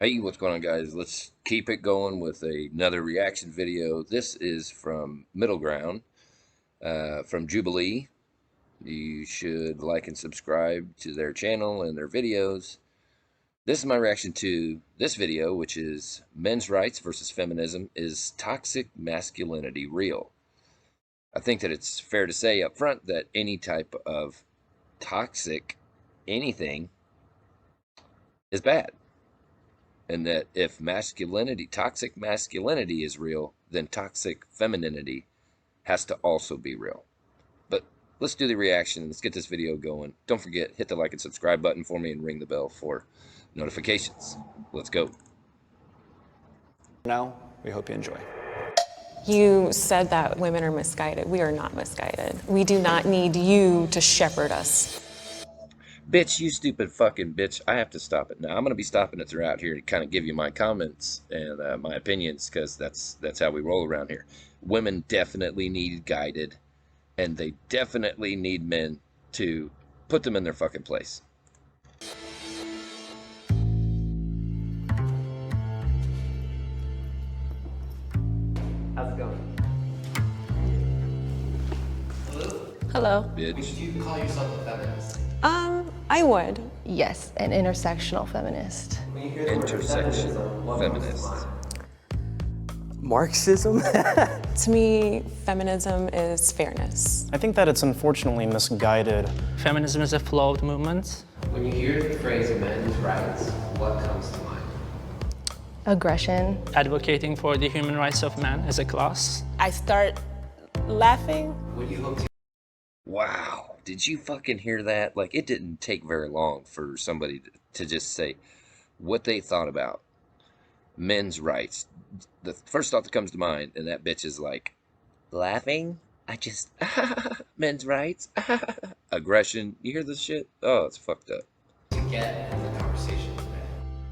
Hey, what's going on, guys? Let's keep it going with another reaction video. This is from Middle Ground, from Jubilee. You should like and subscribe to their channel and their videos. This is my reaction to this video, which is Men's Rights versus Feminism. Is Toxic Masculinity Real? I think that it's fair to say up front that any type of toxic anything is bad. And that if toxic masculinity is real, then toxic femininity has to also be real. But let's do the reaction. Let's get this video going. Don't forget, hit the like and subscribe button for me and ring the bell for notifications. Let's go. Now, we hope you enjoy. You said that women are misguided. We are not misguided. We do not need you to shepherd us. Bitch, you stupid fucking bitch. I have to stop it now. I'm going to be stopping it throughout here to kind of give you my comments and my opinions, because that's how we roll around here. Women definitely need guided, and they definitely need men to put them in their fucking place. How's it going? Hello. Bitch. Would you call yourself a feminist? I would. Yes, an intersectional feminist. When you hear the word Intersection feminism, what comes to feminist. mind? Marxism? To me, feminism is fairness. I think that it's unfortunately misguided. Feminism is a flawed movement. When you hear the phrase men's rights, what comes to mind? Aggression. Advocating for the human rights of man as a class. I start laughing. What do you hope to Wow. Did you fucking hear that? Like, it didn't take very long for somebody to just say what they thought about men's rights. The first thought that comes to mind, and that bitch is like, laughing? I just, men's rights? Aggression. You hear this shit? Oh, it's fucked up. get from the conversation today?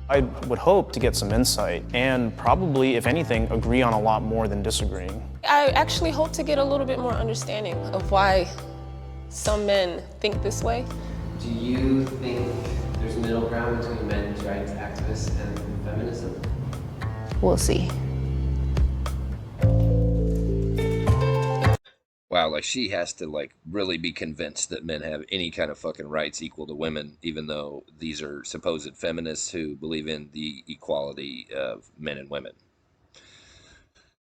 I would hope to get some insight and probably, if anything, agree on a lot more than disagreeing. I actually hope to get a little bit more understanding of why some men think this way. Do you think there's middle ground between men's rights activists and feminism? We'll see. Wow, like, she has to, like, really be convinced that men have any kind of fucking rights equal to women, even though these are supposed feminists who believe in the equality of men and women.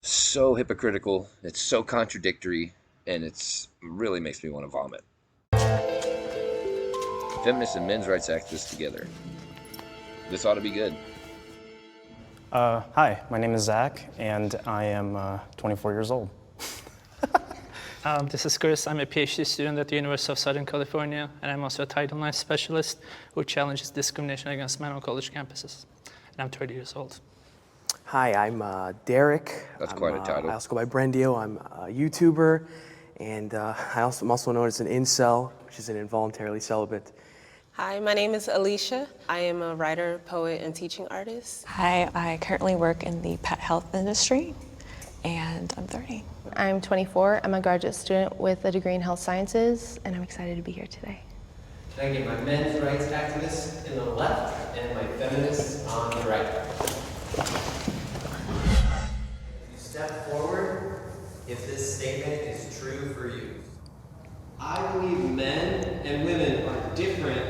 So hypocritical, it's so contradictory, and it's really makes me want to vomit. Feminists and men's rights activists together. This ought to be good. Hi, my name is Zach, and I am 24 years old. This is Chris. I'm a PhD student at the University of Southern California, and I'm also a Title IX specialist who challenges discrimination against men on college campuses. And I'm 30 years old. Hi, I'm Derek. That's quite a title. I also go by Brendio. I'm a YouTuber, and I'm also known as an incel, which is an involuntarily celibate. Hi, my name is Alicia. I am a writer, poet, and teaching artist. Hi, I currently work in the pet health industry, and I'm 30. I'm 24. I'm a graduate student with a degree in health sciences, and I'm excited to be here today. Can I get my men's rights activists in the left and my feminists on the right? You step forward if this statement is true for you. I believe men and women are different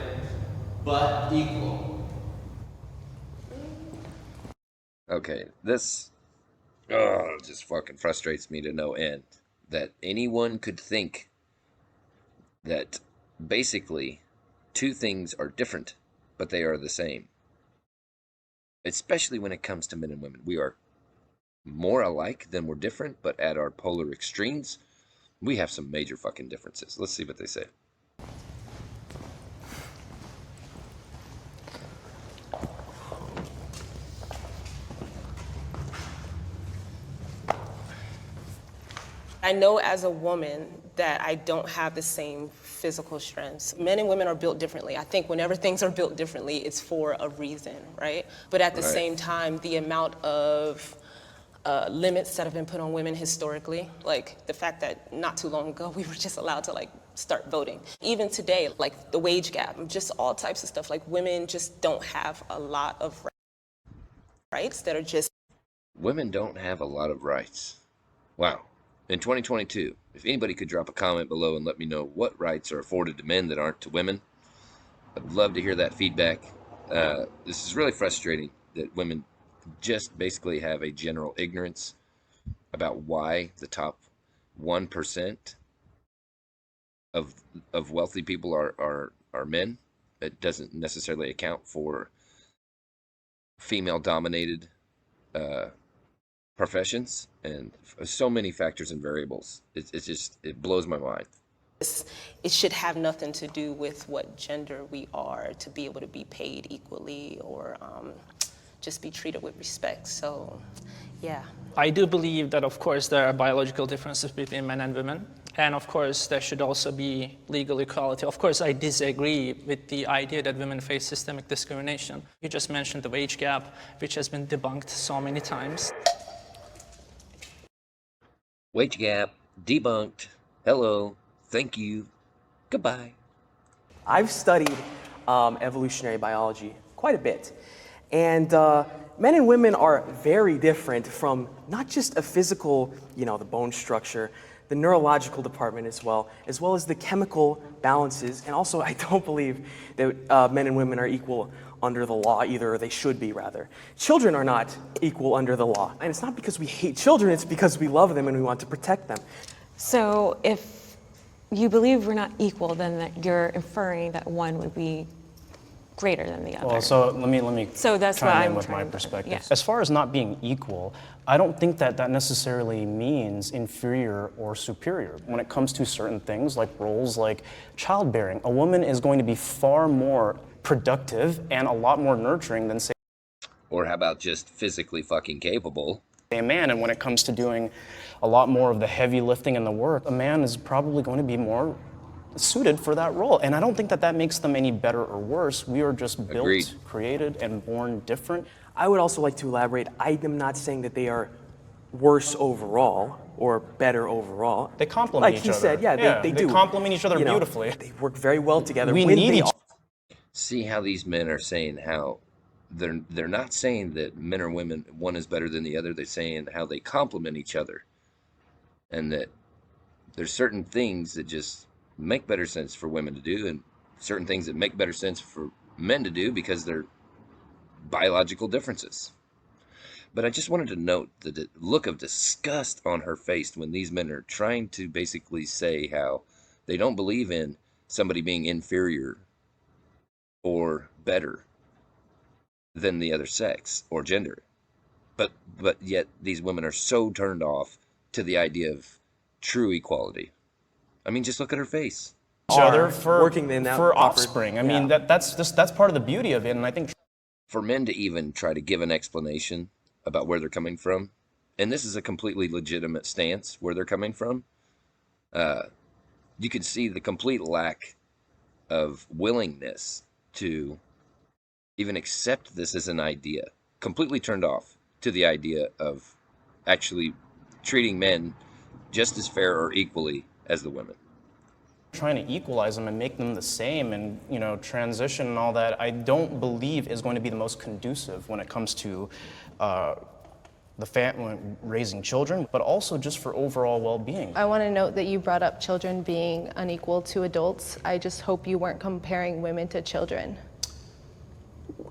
but equal. Okay, this just fucking frustrates me to no end. That anyone could think that basically two things are different, but they are the same. Especially when it comes to men and women. We are more alike than we're different, but at our polar extremes, we have some major fucking differences. Let's see what they say. I know as a woman that I don't have the same physical strengths. Men and women are built differently. I think whenever things are built differently, it's for a reason, right? But at the same time, the amount of limits that have been put on women historically, like the fact that not too long ago we were just allowed to like start voting. Even today, like the wage gap, just all types of stuff, like women just don't have a lot of rights. rights that are just Women don't have a lot of rights. Wow. In 2022, if anybody could drop a comment below and let me know what rights are afforded to men that aren't to women, I'd love to hear that feedback. This is really frustrating that women just basically have a general ignorance about why the top 1% of wealthy people are men. It doesn't necessarily account for female dominated professions and so many factors and variables. It blows my mind. it should have nothing to do with what gender we are to be able to be paid equally or just be treated with respect. So, yeah. I do believe that, of course, there are biological differences between men and women. And of course, there should also be legal equality. Of course, I disagree with the idea that women face systemic discrimination. You just mentioned the wage gap, which has been debunked so many times. Wage gap, debunked. Hello, thank you, goodbye. I've studied evolutionary biology quite a bit. And men and women are very different from not just a physical, the bone structure, the neurological department as well as the chemical balances. And also, I don't believe that men and women are equal under the law either, or they should be rather. Children are not equal under the law. And it's not because we hate children, it's because we love them and we want to protect them. So if you believe we're not equal, then that you're inferring that one would be greater than the other. Well, so let me So that's what chime in I'm with my trying to- perspective. yeah. As far as not being equal, I don't think that necessarily means inferior or superior. When it comes to certain things like roles like childbearing, a woman is going to be far more productive and a lot more nurturing than, say, Or how about just physically fucking capable? a man. And when it comes to doing a lot more of the heavy lifting and the work, a man is probably going to be more suited for that role. And I don't think that makes them any better or worse. We are just built, Agreed. created, and born different. I would also like to elaborate. I am not saying that they are worse overall or better overall. They complement like each other. Like he said, yeah, they do. They complement each other beautifully. They work very well together. We when need they each See how these men are saying how they're not saying that men or women one is better than the other. They're saying how they complement each other, and that there's certain things that just make better sense for women to do, and certain things that make better sense for men to do because they're biological differences. But I just wanted to note the look of disgust on her face when these men are trying to basically say how they don't believe in somebody being inferior or better than the other sex or gender. But yet these women are so turned off to the idea of true equality. I mean, just look at her face. other for working in that for proper- offspring. I mean, that's part of the beauty of it, and I think For men to even try to give an explanation about where they're coming from, and this is a completely legitimate stance where they're coming from, you can see the complete lack of willingness to even accept this as an idea. Completely turned off to the idea of actually treating men just as fair or equally as the women. trying to equalize them and make them the same, and transition and all that, I don't believe is going to be the most conducive when it comes to the family raising children, but also just for overall well-being. I want to note that you brought up children being unequal to adults. I just hope you weren't comparing women to children.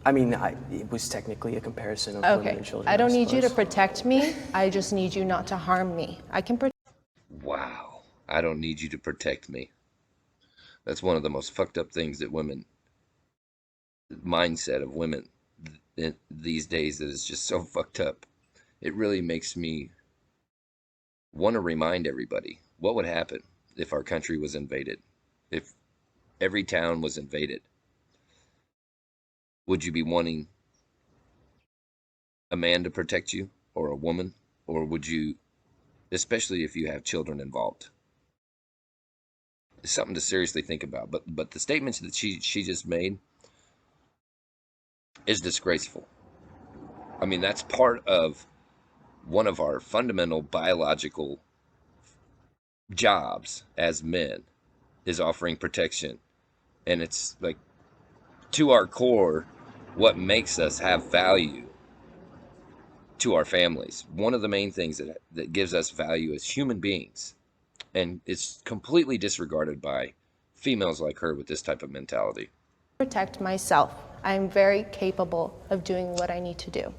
I mean, it was technically a comparison of women Okay, and children. I don't need you to suppose. protect me. I just need you not to harm me. I can protect. Wow. I don't need you to protect me. That's one of the most fucked up things that women, mindset of women these days, that is just so fucked up. It really makes me want to remind everybody what would happen if our country was invaded, if every town was invaded. Would you be wanting a man to protect you or a woman? Or would you, especially if you have children involved? It's something to seriously think about. But the statements that she just made is disgraceful. I mean, that's part of one of our fundamental biological jobs as men, is offering protection. And it's like, to our core, what makes us have value to our families. One of the main things that gives us value as human beings, and it's completely disregarded by females like her with this type of mentality. Protect myself. I'm very capable of doing what I need to do.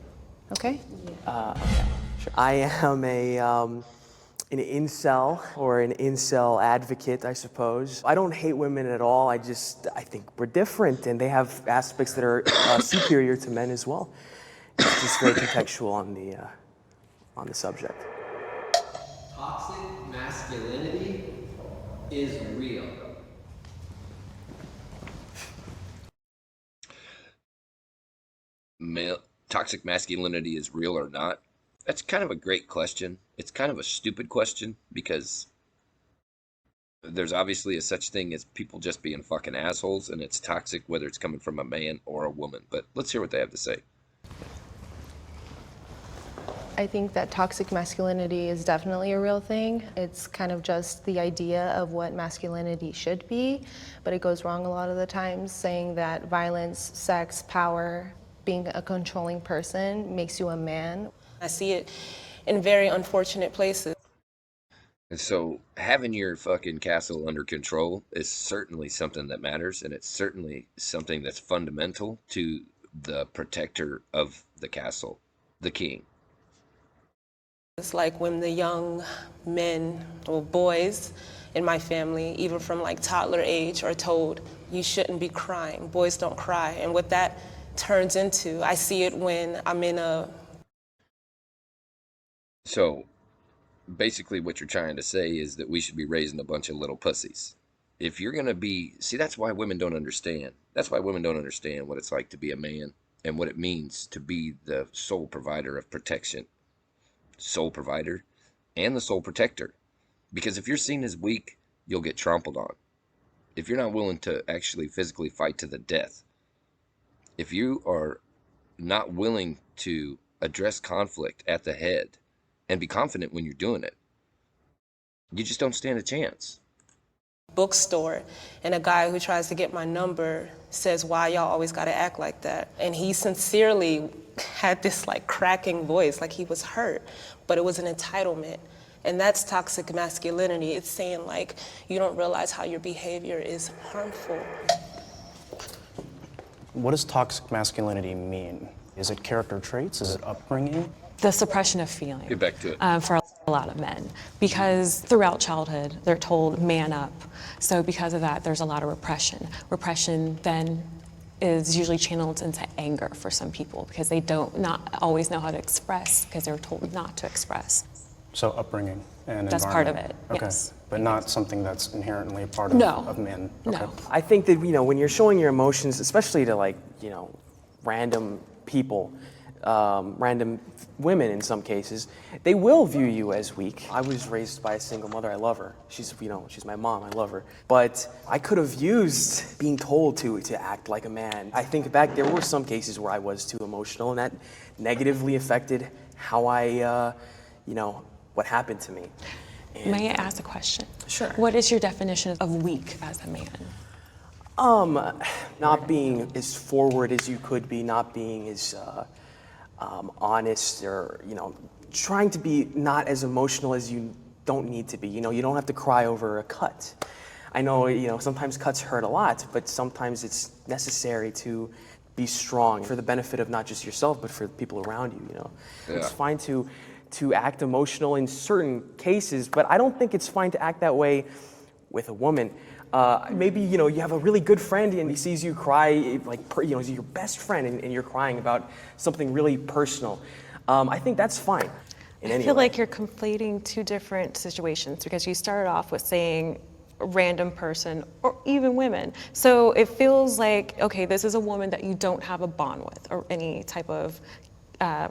Okay? Sure. I am an incel, or an incel advocate, I suppose. I don't hate women at all. I think we're different, and they have aspects that are superior to men as well. It's just very contextual on the subject. Toxic masculinity is real. Toxic masculinity is real or not? That's kind of a great question. It's kind of a stupid question because there's obviously a such thing as people just being fucking assholes, and it's toxic whether it's coming from a man or a woman. But let's hear what they have to say. I think that toxic masculinity is definitely a real thing. It's kind of just the idea of what masculinity should be, but it goes wrong a lot of the times, saying that violence, sex, power, being a controlling person makes you a man. I see it in very unfortunate places. And so having your fucking castle under control is certainly something that matters, and it's certainly something that's fundamental to the protector of the castle, the king. It's like when the young men or boys in my family, even from like toddler age, are told, you shouldn't be crying, boys don't cry. And what that turns into, I see it when I'm in a... So basically what you're trying to say is that we should be raising a bunch of little pussies. If you're going to be... See, that's why women don't understand. That's why women don't understand what it's like to be a man and what it means to be the sole provider of protection. Sole provider and the sole protector. Because if you're seen as weak, you'll get trampled on. If you're not willing to actually physically fight to the death, if you are not willing to address conflict at the head and be confident when you're doing it, you just don't stand a chance. Bookstore, and a guy who tries to get my number says, why y'all always gotta act like that? And he sincerely had this like cracking voice, like he was hurt, but it was an entitlement. And that's toxic masculinity. It's saying like, you don't realize how your behavior is harmful. What does toxic masculinity mean? Is it character traits? Is it upbringing? The suppression of feeling. Get back to it. For a lot of men, because throughout childhood they're told man up. So because of that, there's a lot of repression. Repression then is usually channeled into anger for some people because they not always know how to express because they were told not to express. So upbringing and That's part of environment. it, Okay. yes. But not something that's inherently a part of, No. of men. No. I think that, when you're showing your emotions, especially to random people, random women in some cases, they will view you as weak. I was raised by a single mother. I love her. She's my mom. I love her. But I could have used being told to act like a man. I think back, there were some cases where I was too emotional, and that negatively affected how I, what happened to me. And, May I ask a question? Sure. What is your definition of weak as a man? Not being as forward as you could be, not being as honest, or trying to be not as emotional as you don't need to be. You don't have to cry over a cut. I know sometimes cuts hurt a lot, but sometimes it's necessary to be strong for the benefit of not just yourself but for the people around you. Yeah. It's fine to act emotional in certain cases, but I don't think it's fine to act that way with a woman. Maybe you have a really good friend and he sees you cry, he's your best friend, and you're crying about something really personal. I think that's fine. I feel like you're conflating two different situations because you started off with saying a random person or even women. So it feels like, okay, this is a woman that you don't have a bond with or any type of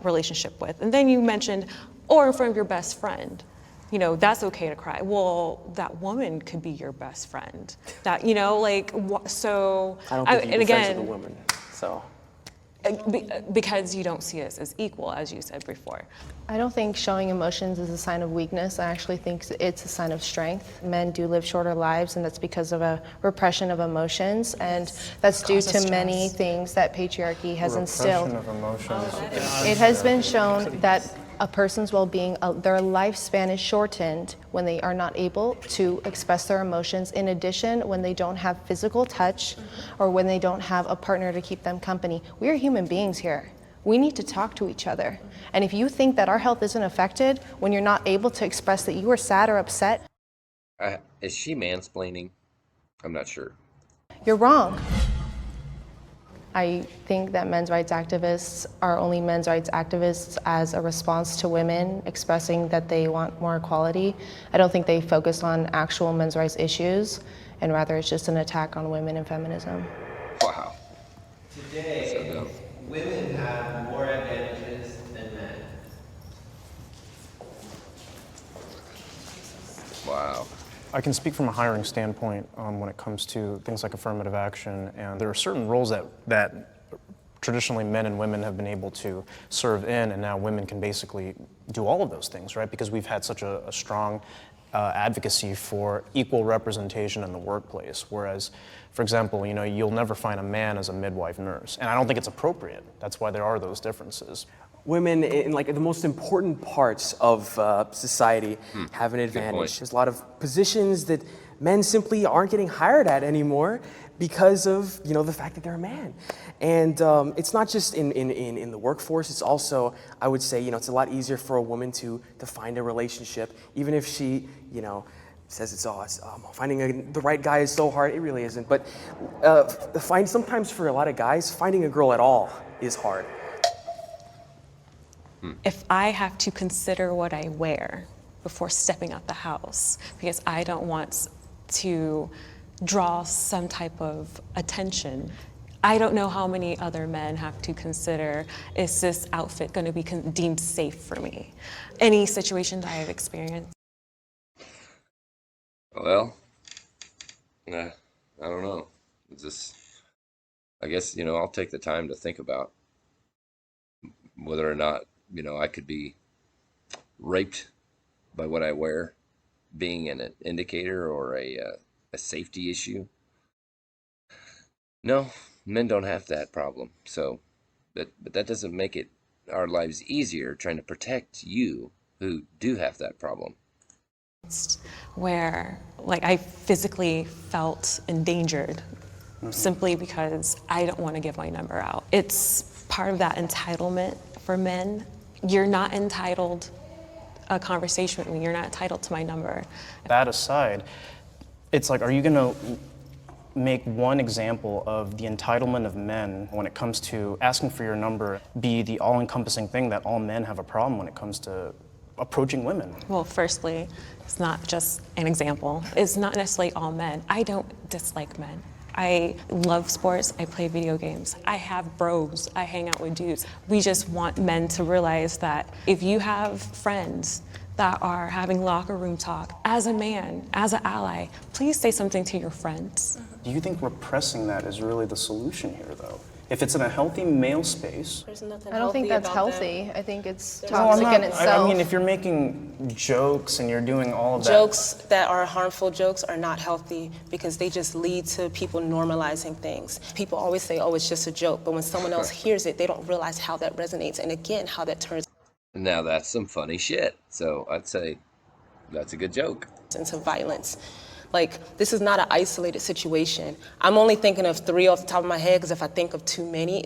relationship with. And then you mentioned, or in front of your best friend. That's okay to cry. Well, that woman could be your best friend. That, so. I don't think you can be friends with a woman, so. Because you don't see us as equal, as you said before. I don't think showing emotions is a sign of weakness. I actually think it's a sign of strength. Men do live shorter lives, and that's because of a repression of emotions, and that's due to many things that patriarchy has instilled. Repression of emotions. It has been shown that a person's well-being, their lifespan is shortened when they are not able to express their emotions. In addition, when they don't have physical touch or when they don't have a partner to keep them company. We are human beings here. We need to talk to each other. And if you think that our health isn't affected when you're not able to express that you are sad or upset, Is she mansplaining? I'm not sure. you're wrong. I think that men's rights activists are only men's rights activists as a response to women expressing that they want more equality. I don't think they focus on actual men's rights issues, and rather it's just an attack on women and feminism. Wow. Today, women have more advantages than men. Wow. I can speak from a hiring standpoint when it comes to things like affirmative action, and there are certain roles that traditionally men and women have been able to serve in, and now women can basically do all of those things, right? Because we've had such a strong advocacy for equal representation in the workplace, whereas, for example, you'll never find a man as a midwife nurse, and I don't think it's appropriate. That's why there are those differences. Women in like the most important parts of society have an advantage. point. There's a lot of positions that men simply aren't getting hired at anymore because of the fact that they're a man. And it's not just in the workforce. It's also, I would say, it's a lot easier for a woman to find a relationship, even if she says finding the right guy is so hard. It really isn't. But sometimes for a lot of guys, finding a girl at all is hard. If I have to consider what I wear before stepping out the house, because I don't want to draw some type of attention, I don't know how many other men have to consider, is this outfit going to be deemed safe for me? Any situations I have experienced. Well, I don't know. It's just, I guess, I'll take the time to think about whether or not, I could be raped by what I wear, being an indicator or a safety issue. No, men don't have that problem. So, but that doesn't make it our lives easier trying to protect you who do have that problem. Where I physically felt endangered simply because I don't want to give my number out. It's part of that entitlement for men. You're not entitled a conversation with me. You're not entitled to my number. That aside, it's like, are you gonna make one example of the entitlement of men when it comes to asking for your number be the all-encompassing thing that all men have a problem when it comes to approaching women? Well, firstly, it's not just an example. It's not necessarily all men. I don't dislike men. I love sports, I play video games. I have bros, I hang out with dudes. We just want men to realize that if you have friends that are having locker room talk, as a man, as an ally, please say something to your friends. Do you think repressing that is really the solution here, though? If it's in a healthy male space. I don't think that's healthy. I think it's No, I'm toxic not- in itself. I mean, if you're making jokes and you're doing all of that. Jokes that are harmful jokes are not healthy because they just lead to people normalizing things. People always say, oh, it's just a joke, but when someone else hears it, they don't realize how that resonates and again, how that turns Now that's some funny shit. So I'd say that's a good joke. into violence. This is not an isolated situation. I'm only thinking of 3 off the top of my head because if I think of too many,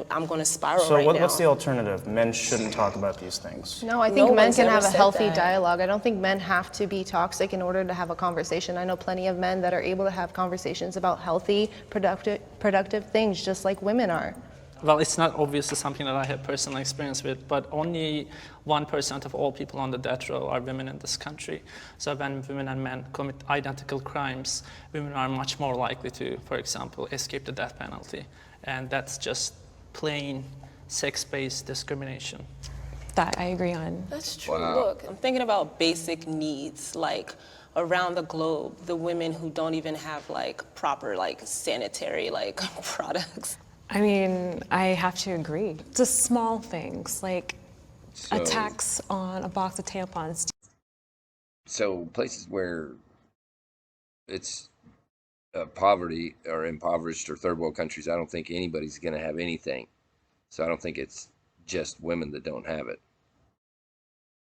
I'm gonna spiral So right now. what's the alternative? Men shouldn't talk about these things. No, I think No men one's can ever have a said healthy that. dialogue. I don't think men have to be toxic in order to have a conversation. I know plenty of men that are able to have conversations about healthy, productive things, just like women are. Well, it's not obviously something that I have personal experience with, but only 1% of all people on the death row are women in this country. So when women and men commit identical crimes, women are much more likely to, for example, escape the death penalty. And that's just plain sex-based discrimination. That I agree on. That's true. Wow. Look, I'm thinking about basic needs, around the globe, the women who don't even have proper sanitary products. I mean, I have to agree. Just small things like So, attacks on a box of tampons. so places where it's poverty or impoverished or third world countries, I don't think anybody's going to have anything. So I don't think it's just women that don't have it.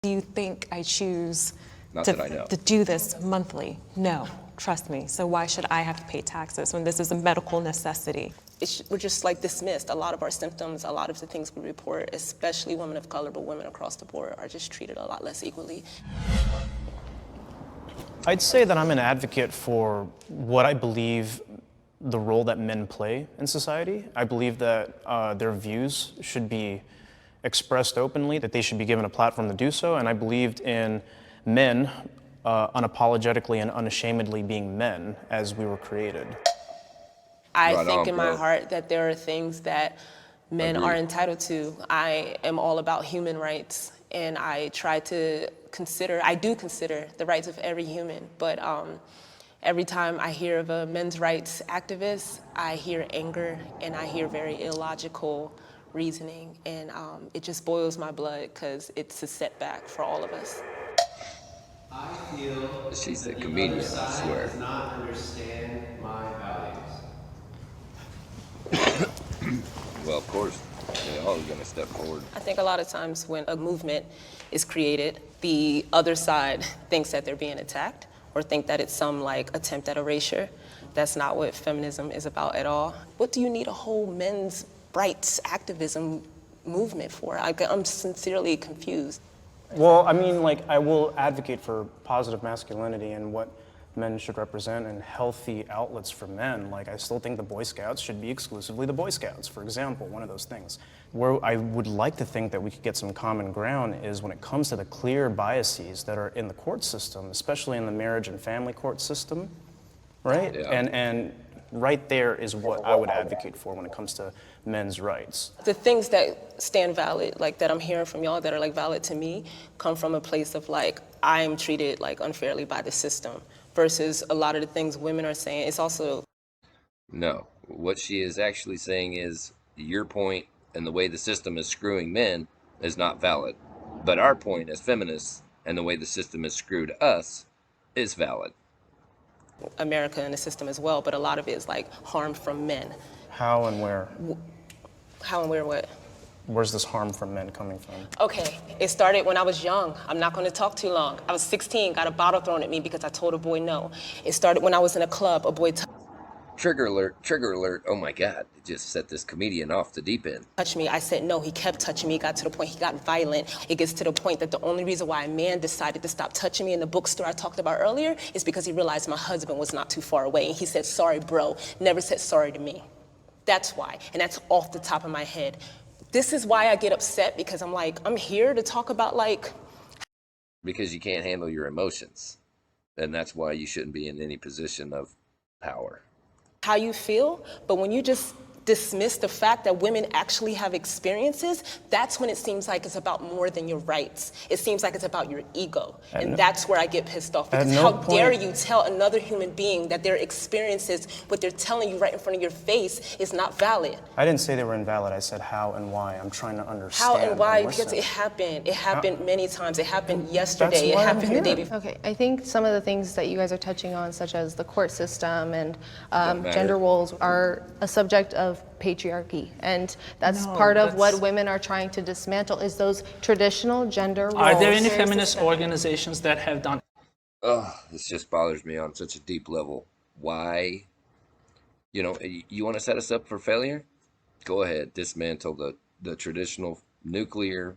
Do you think I choose Not to, that I know. to do this monthly? No, trust me. So why should I have to pay taxes when this is a medical necessity? We're just like dismissed. A lot of our symptoms, a lot of the things we report, especially women of color, but women across the board, are just treated a lot less equally. I'd say that I'm an advocate for what I believe the role that men play in society. I believe that their views should be expressed openly, that they should be given a platform to do so, and I believed in men unapologetically and unashamedly being men as we were created. I Right think on, in my bro. heart that there are things that men Agreed. are entitled to. I am all about human rights, and I try to I do consider the rights of every human, but every time I hear of a men's rights activist, I hear anger and I hear very illogical reasoning, and it just boils my blood because it's a setback for all of us. I feel She's a that the comedian, other I side swear. does not understand my values. Well, of course, they all are going to step forward. I think a lot of times when a movement is created, the other side thinks that they're being attacked or think that it's some like attempt at erasure. That's not what feminism is about at all. What do you need a whole men's rights activism movement for? I'm sincerely confused. Well, I mean, like, I will advocate for positive masculinity and what men should represent and healthy outlets for men. Like, I still think the Boy Scouts should be exclusively the Boy Scouts, for example, one of those things. Where I would like to think that we could get some common ground is when it comes to the clear biases that are in the court system, especially in the marriage and family court system, right? Yeah. And right there is what I would advocate for when it comes to men's rights. The things that stand valid, like that I'm hearing from y'all that are like valid to me, come from a place of like, I'm treated like unfairly by the system versus a lot of the things women are saying. It's also. No. What she is actually saying is your point and the way the system is screwing men is not valid. But our point as feminists and the way the system has screwed us is valid. America and the system as well, but a lot of it is like harm from men. How and where? How and where what? Where's this harm from men coming from? Okay, it started when I was young. I'm not gonna talk too long. I was 16, got a bottle thrown at me because I told a boy no. It started when I was in a club, a boy Trigger alert, trigger alert. Oh my God, it just set this comedian off the deep end. touched me. I said no, he kept touching me. It got to the point he got violent. It gets to the point that the only reason why a man decided to stop touching me in the bookstore I talked about earlier is because he realized my husband was not too far away. And he said, sorry, bro, never said sorry to me. That's why, and that's off the top of my head. This is why I get upset, because I'm like, I'm here to talk about like. Because you can't handle your emotions. And that's why you shouldn't be in any position of power. How you feel, but when you just dismiss the fact that women actually have experiences, that's when it seems like it's about more than your rights. It seems like it's about your ego. And that's where I get pissed off, because how dare you tell another human being that their experiences, what they're telling you right in front of your face, is not valid. I didn't say they were invalid. I said how and why. I'm trying to understand. How and why? listen. Because it happened. It happened many times. It happened yesterday. It why I'm happened the day here. before. Okay, I think some of the things that you guys are touching on, such as the court system and matter. gender roles, are a subject of patriarchy, and that's No, part of what that's- women are trying to dismantle, is those traditional gender roles. Are there any feminist organizations that have done? Oh, this just bothers me on such a deep level. Why? You know, you want to set us up for failure? Go ahead, dismantle the traditional nuclear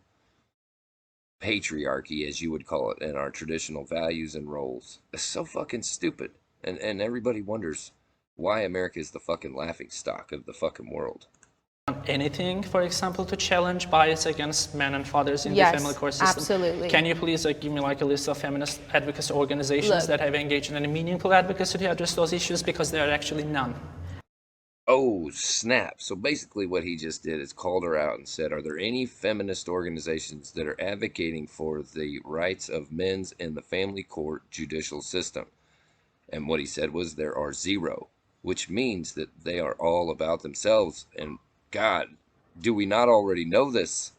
patriarchy, as you would call it, and our traditional values and roles. It's so fucking stupid. And everybody wonders why America is the fucking laughing stock of the fucking world. Anything, for example, to challenge bias against men and fathers in Yes, the family court system? absolutely. Can you please give me a list of feminist advocacy organizations Look. that have engaged in any meaningful advocacy to address those issues? Because there are actually none. Oh, snap. So basically what he just did is called her out and said, are there any feminist organizations that are advocating for the rights of men's in the family court judicial system? And what he said was there are zero, which means that they are all about themselves and God, do we not already know this?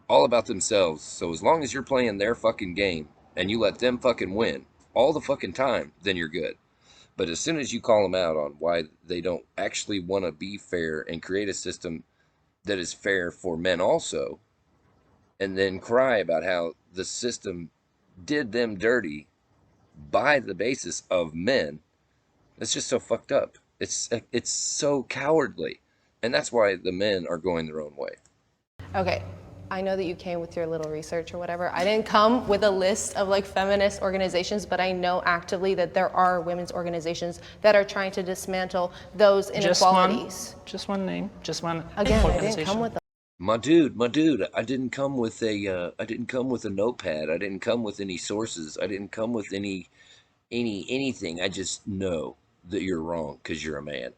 All about themselves. So as long as you're playing their fucking game and you let them fucking win all the fucking time, then you're good. But as soon as you call them out on why they don't actually want to be fair and create a system that is fair for men also, and then cry about how the system did them dirty by the basis of men, it's just so fucked up. It's so cowardly. And that's why the men are going their own way. Okay, I know that you came with your little research or whatever. I didn't come with a list of like feminist organizations, but I know actively that there are women's organizations that are trying to dismantle those inequalities. Just one name, just one Again, I organization. didn't come with My dude, I didn't come with a notepad. I didn't come with any sources. I didn't come with anything. I just know that you're wrong because you're a man.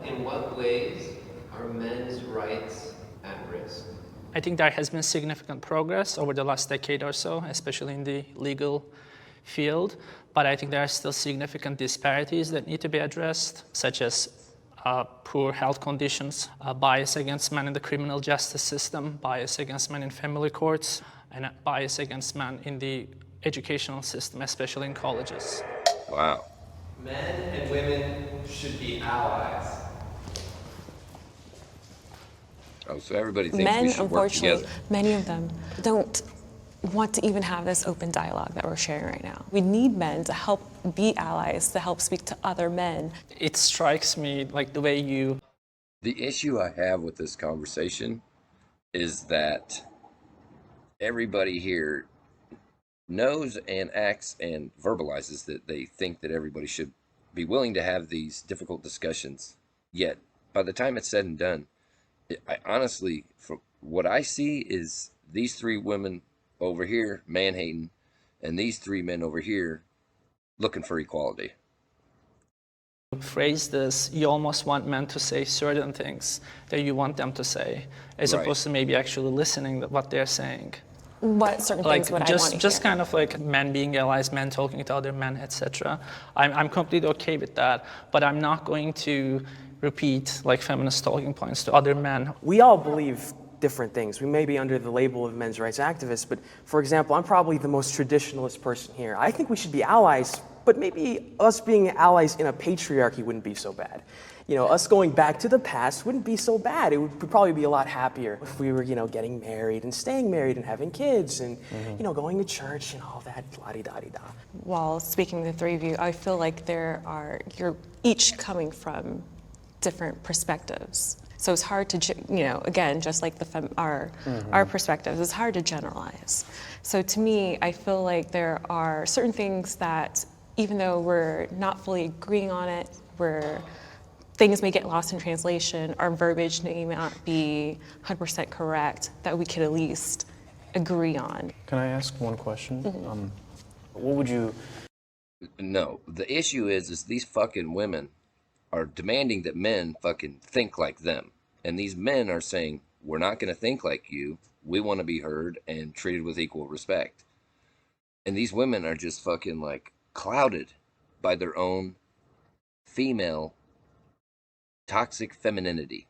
In what ways are men's rights at risk? I think there has been significant progress over the last decade or so, especially in the legal field, but I think there are still significant disparities that need to be addressed, such as poor health conditions, bias against men in the criminal justice system, bias against men in family courts, and bias against men in the educational system, especially in colleges. Wow. Men and women should be allies. Oh, so everybody thinks Men, we should work unfortunately, together. many of them don't want to even have this open dialogue that we're sharing right now. We need men to help be allies, to help speak to other men. It strikes me like the way you The issue I have with this conversation is that everybody here knows and acts and verbalizes that they think that everybody should be willing to have these difficult discussions. Yet, by the time it's said and done, I honestly, from what I see, is these three women over here man-hating, and these three men over here looking for equality. phrase this, you almost want men to say certain things that you want them to say, as Right. opposed to maybe actually listening to what they're saying. What certain Like things would I want to just hear? kind of like men being allies, men talking to other men, etc. I'm completely okay with that, but I'm not going to repeat like feminist talking points to other men. We all believe different things. We may be under the label of men's rights activists, but for example, I'm probably the most traditionalist person here. I think we should be allies, but maybe us being allies in a patriarchy wouldn't be so bad. You know, us going back to the past wouldn't be so bad. It would probably be a lot happier if we were, getting married and staying married and having kids and, going to church and all that la-di-da-di-da. While speaking to the three of you, I feel like you're each coming from different perspectives. So it's hard to, again, just like our perspectives, it's hard to generalize. So to me, I feel like there are certain things that, even though we're not fully agreeing on it, things may get lost in translation, our verbiage may not be 100% correct, that we could at least agree on. Can I ask one question? What would you... No, the issue is these fucking women are demanding that men fucking think like them. And these men are saying, we're not going to think like you. We want to be heard and treated with equal respect. And these women are just fucking like clouded by their own female toxic femininity.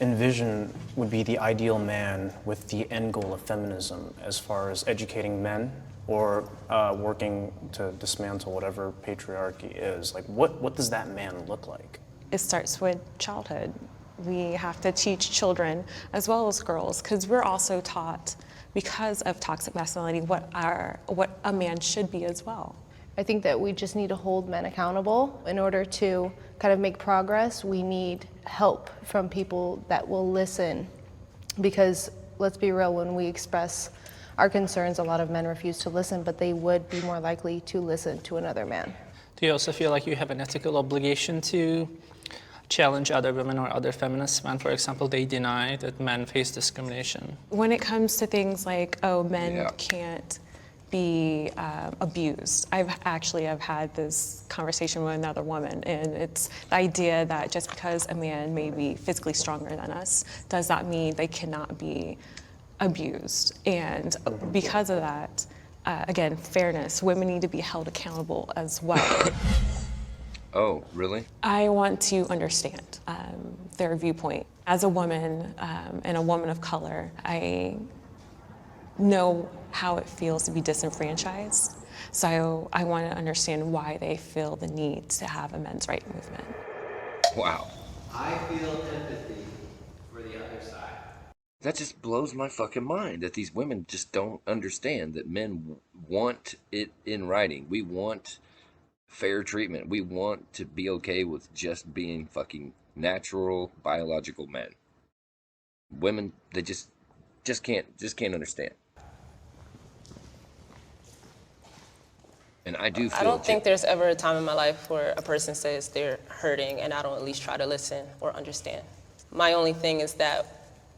envision would be the ideal man with the end goal of feminism as far as educating men or working to dismantle whatever patriarchy is? Like, what does that man look like? It starts with childhood. We have to teach children as well as girls, because we're also taught, because of toxic masculinity, what a man should be as well. I think that we just need to hold men accountable. In order to kind of make progress, we need help from people that will listen. Because let's be real, when we express our concerns, a lot of men refuse to listen, but they would be more likely to listen to another man. Do you also feel like you have an ethical obligation to challenge other women or other feminists when, for example, they deny that men face discrimination? When it comes to things like, men Yeah. can't be abused. I've had this conversation with another woman, and it's the idea that just because a man may be physically stronger than us, does that mean they cannot be abused? And because of that, again, fairness, women need to be held accountable as well. Oh, really? I want to understand their viewpoint. As a woman and a woman of color, I know how it feels to be disenfranchised. So I want to understand why they feel the need to have a men's rights movement. Wow. I feel empathy for the other side. That just blows my fucking mind that these women just don't understand that men want it in writing. We want fair treatment. We want to be okay with just being fucking natural biological men. Women, they just can't understand. And I do feel I don't think there's ever a time in my life where a person says they're hurting and I don't at least try to listen or understand. My only thing is that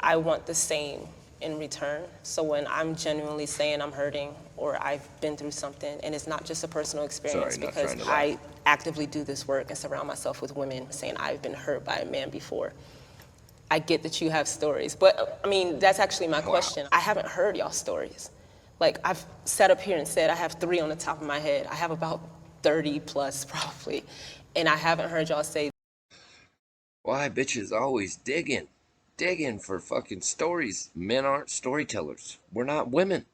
I want the same in return. So when I'm genuinely saying I'm hurting or I've been through something, and it's not just a personal experience, Sorry, not because trying to laugh. I actively do this work and surround myself with women saying I've been hurt by a man before. I get that you have stories, but I mean, that's actually my question. I haven't heard y'all stories. Like, I've sat up here and said I have 3 on the top of my head. I have about 30 plus probably, and I haven't heard y'all say. Why bitches always digging for fucking stories. Men aren't storytellers. We're not women.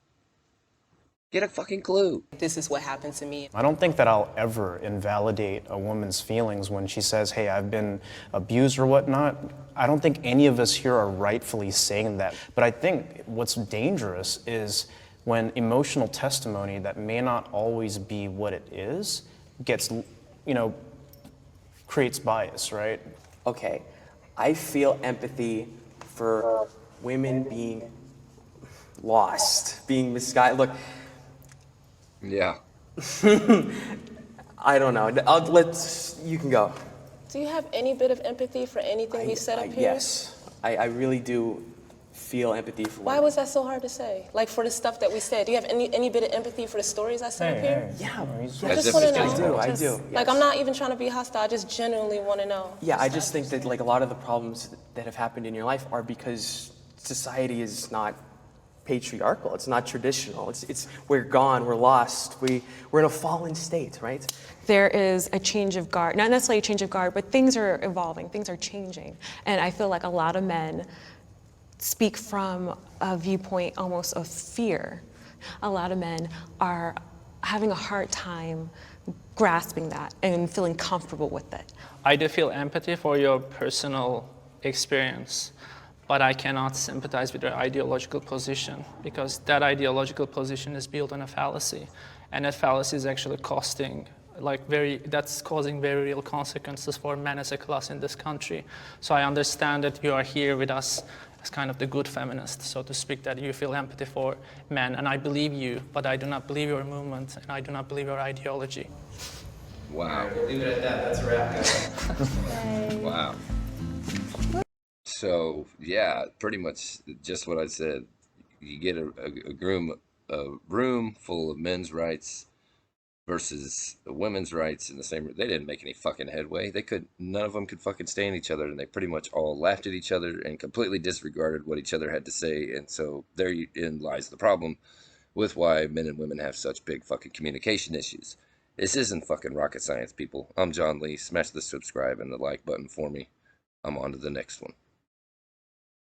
Get a fucking clue. This is what happened to me. I don't think that I'll ever invalidate a woman's feelings when she says, hey, I've been abused or whatnot. I don't think any of us here are rightfully saying that. But I think what's dangerous is when emotional testimony that may not always be what it is gets, creates bias, right? Okay, I feel empathy for women being lost, being misguided. Look, Yeah. I don't know. You can go. Do you have any bit of empathy for anything we said up here? Yes, I really do feel empathy for Why women. was that so hard to say? Like, for the stuff that we said, do you have any bit of empathy for the stories I said up here? Yeah, I As just if want to it's know. getting I Just- do. Like, Yes. I'm not even trying to be hostile. I just genuinely want to know. Yeah, I just think that like a lot of the problems that have happened in your life are because society is not patriarchal. It's not traditional. It's we're gone. We're lost. We're in a fallen state, right? There is a change of guard, not necessarily a change of guard, but things are evolving, things are changing. And I feel like a lot of men speak from a viewpoint almost of fear. A lot of men are having a hard time grasping that and feeling comfortable with it. I do feel empathy for your personal experience, but I cannot sympathize with your ideological position because that ideological position is built on a fallacy, and that fallacy is actually that's causing very real consequences for men as a class in this country. So I understand that you are here with us as kind of the good feminist, so to speak, that you feel empathy for men, and I believe you, but I do not believe your movement, and I do not believe your ideology. Wow. We'll leave it at that. That's a wrap, guys. Wow. So yeah, pretty much just what I said. You get a room full of men's rights versus women's rights in the same room. They didn't make any fucking headway. None of them could fucking stand each other, and they pretty much all laughed at each other and completely disregarded what each other had to say. And so therein lies the problem with why men and women have such big fucking communication issues. This isn't fucking rocket science, people. I'm John Lee. Smash the subscribe and the like button for me. I'm on to the next one.